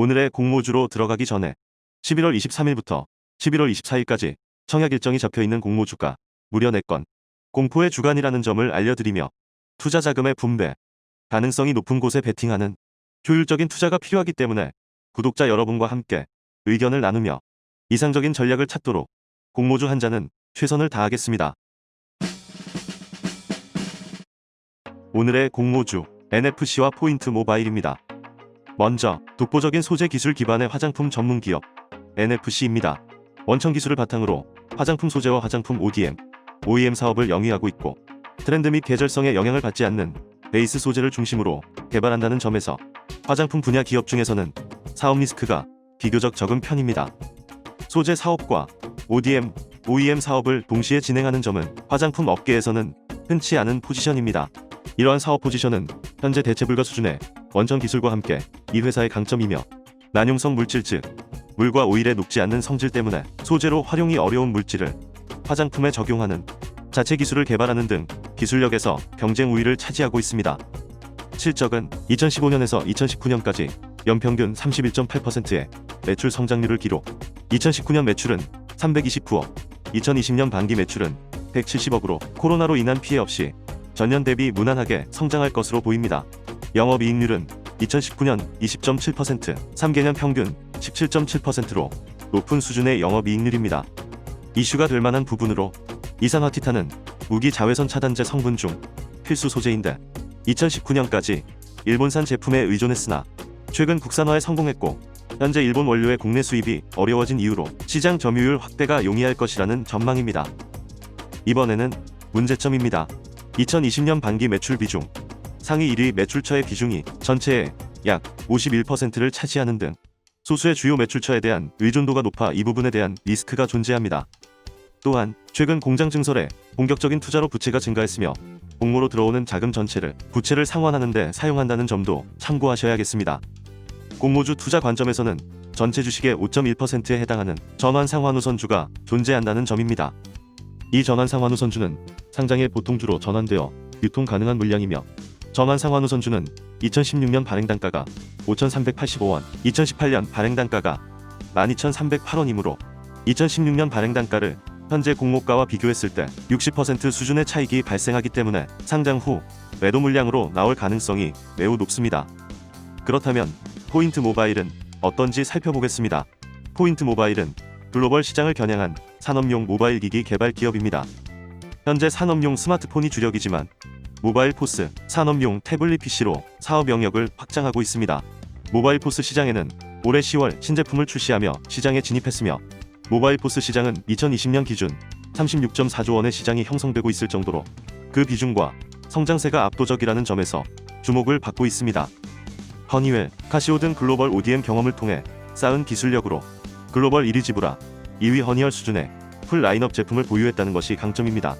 오늘의 공모주로 들어가기 전에 11월 23일부터 11월 24일까지 청약 일정이 잡혀있는 공모주가 무려 4건, 공포의 주간이라는 점을 알려드리며 투자 자금의 분배, 가능성이 높은 곳에 베팅하는 효율적인 투자가 필요하기 때문에 구독자 여러분과 함께 의견을 나누며 이상적인 전략을 찾도록 공모주 한 잔은 최선을 다하겠습니다. 오늘의 공모주 NFC와 포인트 모바일입니다. 먼저 독보적인 소재 기술 기반의 화장품 전문 기업 NFC입니다. 원천 기술을 바탕으로 화장품 소재와 화장품 OEM 사업을 영위하고 있고 트렌드 및 계절성에 영향을 받지 않는 베이스 소재를 중심으로 개발한다는 점에서 화장품 분야 기업 중에서는 사업 리스크가 비교적 적은 편입니다. 소재 사업과 OEM 사업을 동시에 진행하는 점은 화장품 업계에서는 흔치 않은 포지션입니다. 이러한 사업 포지션은 현재 대체 불가 수준의 원천 기술과 함께 이 회사의 강점이며 난용성 물질 즉 물과 오일에 녹지 않는 성질 때문에 소재로 활용이 어려운 물질을 화장품에 적용하는 자체 기술을 개발하는 등 기술력에서 경쟁 우위를 차지하고 있습니다. 실적은 2015년에서 2019년까지 연평균 31.8%의 매출 성장률을 기록, 2019년 매출은 329억, 2020년 반기 매출은 170억으로 코로나로 인한 피해 없이 전년 대비 무난하게 성장할 것으로 보입니다. 영업이익률은 2019년 20.7%, 3개년 평균 17.7%로 높은 수준의 영업이익률입니다. 이슈가 될 만한 부분으로 이산화티탄은 무기 자외선 차단제 성분 중 필수 소재인데 2019년까지 일본산 제품에 의존했으나 최근 국산화에 성공했고 현재 일본 원료의 국내 수입이 어려워진 이유로 시장 점유율 확대가 용이할 것이라는 전망입니다. 이번에는 문제점입니다. 2020년 반기 매출 비중, 상위 1위 매출처의 비중이 전체의 약 51%를 차지하는 등 소수의 주요 매출처에 대한 의존도가 높아 이 부분에 대한 리스크가 존재합니다. 또한 최근 공장 증설에 본격적인 투자로 부채가 증가했으며 공모로 들어오는 자금 전체를 부채를 상환하는 데 사용한다는 점도 참고하셔야겠습니다. 공모주 투자 관점에서는 전체 주식의 5.1%에 해당하는 전환상환우선주가 존재한다는 점입니다. 이 전환상환우선주는 상장일 보통주로 전환되어 유통 가능한 물량이며 전환상환우선주는 2016년 발행단가가 5,385원, 2018년 발행단가가 12,308원이므로 2016년 발행단가를 현재 공모가와 비교했을 때 60% 수준의 차익이 발생하기 때문에 상장 후 매도 물량으로 나올 가능성이 매우 높습니다. 그렇다면 포인트 모바일은 어떤지 살펴보겠습니다. 포인트 모바일은 글로벌 시장을 겨냥한 산업용 모바일 기기 개발 기업입니다. 현재 산업용 스마트폰이 주력이지만 모바일 포스, 산업용 태블릿 PC로 사업 영역을 확장하고 있습니다. 모바일 포스 시장에는 올해 10월 신제품을 출시하며 시장에 진입했으며 모바일 포스 시장은 2020년 기준 36.4조 원의 시장이 형성되고 있을 정도로 그 비중과 성장세가 압도적이라는 점에서 주목을 받고 있습니다. 허니웰, 카시오 등 글로벌 ODM 경험을 통해 쌓은 기술력으로 글로벌 1위 지브라, 2위 허니얼 수준의 풀 라인업 제품을 보유했다는 것이 강점입니다.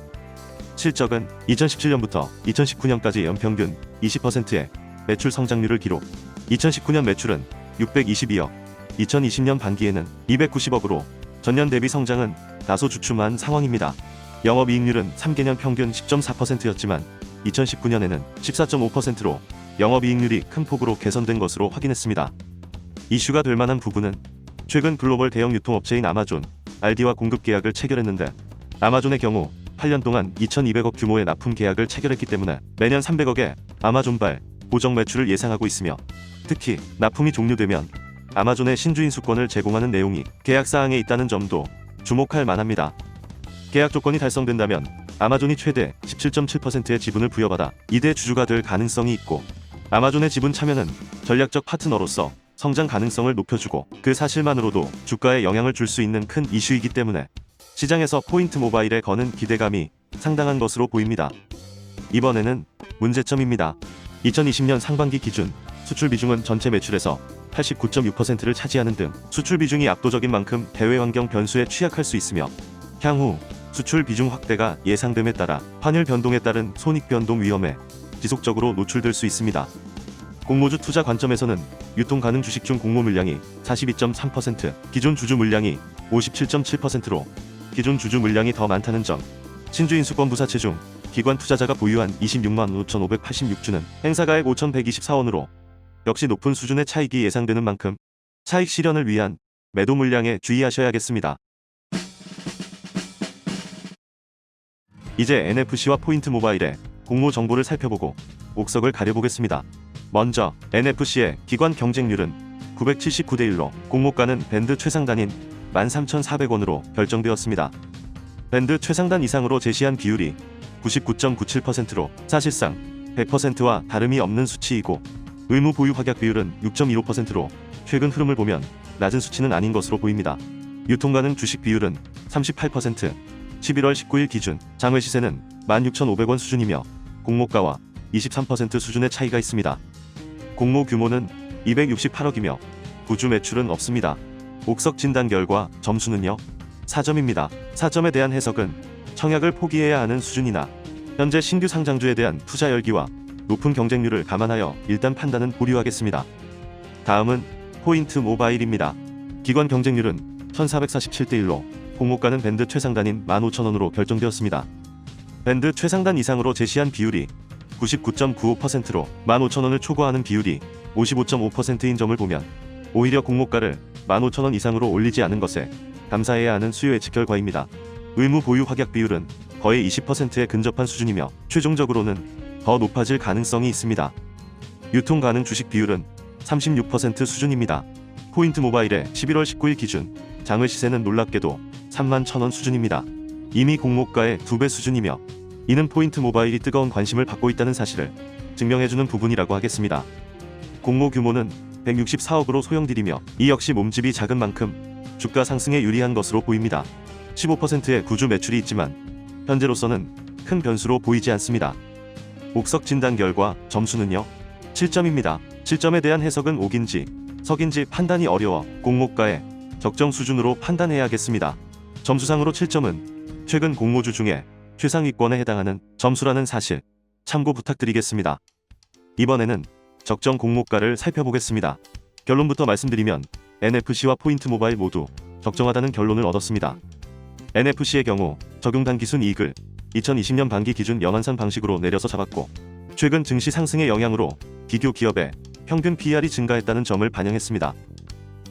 실적은 2017년부터 2019년까지 연평균 20%의 매출 성장률을 기록, 2019년 매출은 622억, 2020년 반기에는 290억으로 전년 대비 성장은 다소 주춤한 상황입니다. 영업이익률은 3개년 평균 10.4%였지만 2019년에는 14.5%로 영업이익률이 큰 폭으로 개선된 것으로 확인했습니다. 이슈가 될 만한 부분은 최근 글로벌 대형 유통업체인 아마존, 알디와 공급 계약을 체결했는데 아마존의 경우 8년 동안 2,200억 규모의 납품 계약을 체결했기 때문에 매년 300억의 아마존발 고정 매출을 예상하고 있으며 특히 납품이 종료되면 아마존의 신주 인수권을 제공하는 내용이 계약사항에 있다는 점도 주목할 만합니다. 계약 조건이 달성된다면 아마존이 최대 17.7%의 지분을 부여받아 2대 주주가 될 가능성이 있고 아마존의 지분 참여는 전략적 파트너로서 성장 가능성을 높여주고 그 사실만으로도 주가에 영향을 줄 수 있는 큰 이슈이기 때문에 시장에서 포인트 모바일에 거는 기대감이 상당한 것으로 보입니다. 이번에는 문제점입니다. 2020년 상반기 기준 수출 비중은 전체 매출에서 89.6%를 차지하는 등 수출 비중이 압도적인 만큼 대외 환경 변수에 취약할 수 있으며 향후 수출 비중 확대가 예상됨에 따라 환율 변동에 따른 손익 변동 위험에 지속적으로 노출될 수 있습니다. 공모주 투자 관점에서는 유통 가능 주식 중 공모 물량이 42.3%, 기존 주주 물량이 57.7%로 기존 주주 물량이 더 많다는 점, 신주 인수권 부사채 중 기관 투자자가 보유한 26만 5,586주는 행사가액 5,124원으로 역시 높은 수준의 차익이 예상되는 만큼 차익 실현을 위한 매도 물량에 주의하셔야겠습니다. 이제 NFC와 포인트 모바일의 공모 정보를 살펴보고 옥석을 가려보겠습니다. 먼저 NFC의 기관 경쟁률은 979대 1로 공모가는 밴드 최상단인 13,400원으로 결정되었습니다. 밴드 최상단 이상으로 제시한 비율이 99.97%로 사실상 100%와 다름이 없는 수치이고 의무 보유 확약 비율은 6.15%로 최근 흐름을 보면 낮은 수치는 아닌 것으로 보입니다. 유통가능 주식 비율은 38%, 11월 19일 기준 장외 시세는 16,500원 수준이며 공모가와 23% 수준의 차이가 있습니다. 공모 규모는 268억이며 구주 매출은 없습니다. 옥석 진단 결과 점수는요 4점입니다. 4점에 대한 해석은 청약을 포기해야 하는 수준이나 현재 신규 상장주에 대한 투자 열기와 높은 경쟁률을 감안하여 일단 판단은 보류하겠습니다. 다음은 포인트 모바일입니다. 기관 경쟁률은 1447대 1로 공모가는 밴드 최상단인 15,000원으로 결정되었습니다. 밴드 최상단 이상으로 제시한 비율이 99.95%로 15,000원을 초과하는 비율이 55.5%인 점을 보면 오히려 공모가를 15,000원 이상으로 올리지 않은 것에 감사해야 하는 수요 예측 결과입니다. 의무 보유 확약 비율은 거의 20%에 근접한 수준이며 최종적으로는 더 높아질 가능성이 있습니다. 유통 가능 주식 비율은 36% 수준입니다. 포인트 모바일의 11월 19일 기준 장외 시세는 놀랍게도 31,000원 수준입니다. 이미 공모가의 2배 수준이며 이는 포인트 모바일이 뜨거운 관심을 받고 있다는 사실을 증명해주는 부분이라고 하겠습니다. 공모 규모는 164억으로 소형딜이며 이 역시 몸집이 작은 만큼 주가 상승에 유리한 것으로 보입니다. 15%의 구주 매출이 있지만 현재로서는 큰 변수로 보이지 않습니다. 옥석 진단 결과 점수는요 7점입니다. 7점에 대한 해석은 옥인지 석인지 판단이 어려워 공모가의 적정 수준으로 판단해야겠습니다. 점수상으로 7점은 최근 공모주 중에 최상위권에 해당하는 점수라는 사실 참고 부탁드리겠습니다. 이번에는 적정 공모가를 살펴보겠습니다. 결론부터 말씀드리면 NFC와 포인트 모바일 모두 적정하다는 결론을 얻었습니다. NFC의 경우 적용 단기순 이익을 2020년 반기 기준 연환산 방식으로 내려서 잡았고 최근 증시 상승의 영향으로 비교 기업의 평균 PER이 증가했다는 점을 반영했습니다.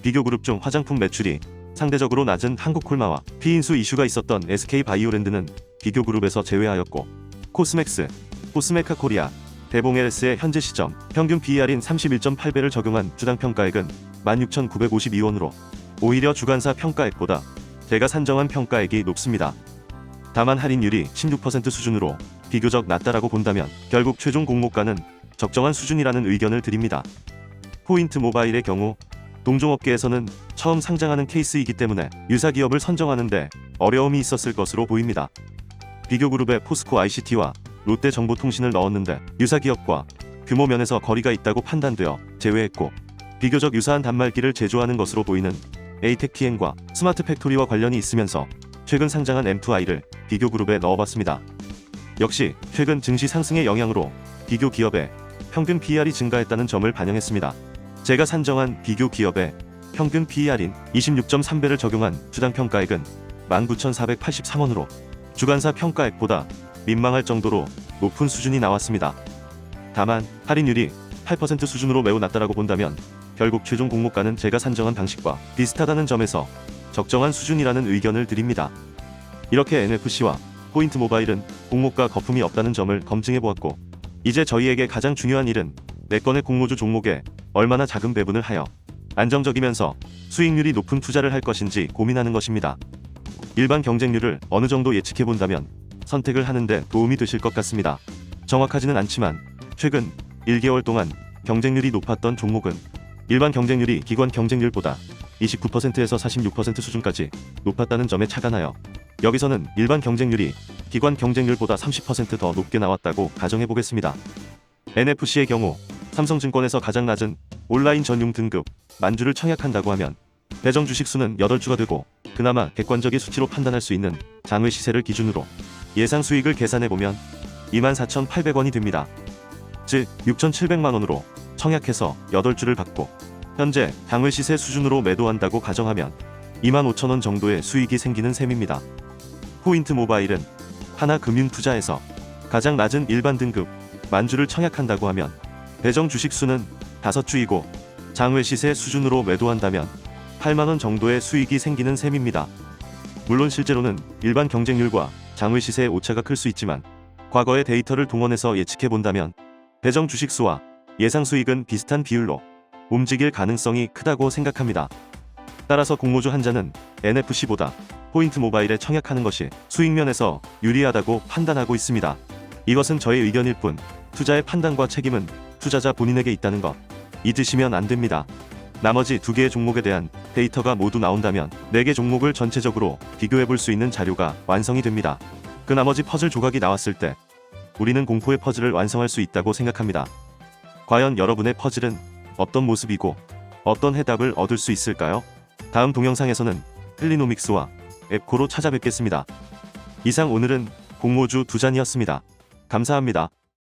비교 그룹 중 화장품 매출이 상대적으로 낮은 한국콜마와 피인수 이슈가 있었던 SK바이오랜드는 비교 그룹에서 제외하였고 코스맥스, 코스메카 코리아, 대봉LS의 현재 시점 평균 PER인 31.8배를 적용한 주당 평가액은 16,952원으로 오히려 주간사 평가액보다 제가 산정한 평가액이 높습니다. 다만 할인율이 16% 수준으로 비교적 낮다라고 본다면 결국 최종 공모가는 적정한 수준이라는 의견을 드립니다. 포인트 모바일의 경우 동종업계에서는 처음 상장하는 케이스이기 때문에 유사 기업을 선정하는데 어려움이 있었을 것으로 보입니다. 비교그룹에 포스코 ICT와 롯데정보통신을 넣었는데 유사 기업과 규모 면에서 거리가 있다고 판단되어 제외했고 비교적 유사한 단말기를 제조하는 것으로 보이는 에이텍TN과 스마트팩토리와 관련이 있으면서 최근 상장한 M2I를 비교그룹에 넣어봤습니다. 역시 최근 증시 상승의 영향으로 비교 기업의 평균 PER이 증가했다는 점을 반영했습니다. 제가 산정한 비교 기업의 평균 PER인 26.3배를 적용한 주당 평가액은 19,483원으로 주간사 평가액보다 민망할 정도로 높은 수준이 나왔습니다. 다만 할인율이 8% 수준으로 매우 낮다라고 본다면 결국 최종 공모가는 제가 산정한 방식과 비슷하다는 점에서 적정한 수준이라는 의견을 드립니다. 이렇게 NFC와 포인트 모바일은 공모가 거품이 없다는 점을 검증해보았고 이제 저희에게 가장 중요한 일은 4건의 공모주 종목에 얼마나 자금 배분을 하여 안정적이면서 수익률이 높은 투자를 할 것인지 고민하는 것입니다. 일반 경쟁률을 어느 정도 예측해본다면 선택을 하는데 도움이 되실 것 같습니다. 정확하지는 않지만 최근 1개월 동안 경쟁률이 높았던 종목은 일반 경쟁률이 기관 경쟁률보다 29%에서 46% 수준까지 높았다는 점에 착안하여 여기서는 일반 경쟁률이 기관 경쟁률보다 30% 더 높게 나왔다고 가정해보겠습니다. NFC의 경우 삼성증권에서 가장 낮은 온라인 전용 등급 만주를 청약한다고 하면 배정 주식 수는 8주가 되고 그나마 객관적인 수치로 판단할 수 있는 장외 시세를 기준으로 예상 수익을 계산해보면 24,800원이 됩니다. 즉 6,700만원으로 청약해서 8주를 받고 현재 장외 시세 수준으로 매도한다고 가정하면 25,000원 정도의 수익이 생기는 셈입니다. 포인트 모바일은 하나금융투자에서 가장 낮은 일반 등급 만주를 청약한다고 하면 배정 주식 수는 5주이고 장외 시세 수준으로 매도한다면 8만원 정도의 수익이 생기는 셈입니다. 물론 실제로는 일반 경쟁률과 장외 시세의 오차가 클 수 있지만 과거의 데이터를 동원해서 예측해 본다면 배정 주식수와 예상 수익은 비슷한 비율로 움직일 가능성이 크다고 생각합니다. 따라서 공모주 한자는 NFC보다 포인트 모바일에 청약하는 것이 수익면에서 유리하다고 판단하고 있습니다. 이것은 저의 의견일 뿐 투자의 판단과 책임은 투자자 본인에게 있다는 것 잊으시면 안 됩니다. 나머지 2개의 종목에 대한 데이터가 모두 나온다면 4개 종목을 전체적으로 비교해 볼 수 있는 자료가 완성이 됩니다. 그 나머지 퍼즐 조각이 나왔을 때 우리는 공포의 퍼즐을 완성할 수 있다고 생각합니다. 과연 여러분의 퍼즐은 어떤 모습이고 어떤 해답을 얻을 수 있을까요? 다음 동영상에서는 클리노믹스와 앱코로 찾아뵙겠습니다. 이상 오늘은 공모주 2잔이었습니다. 감사합니다.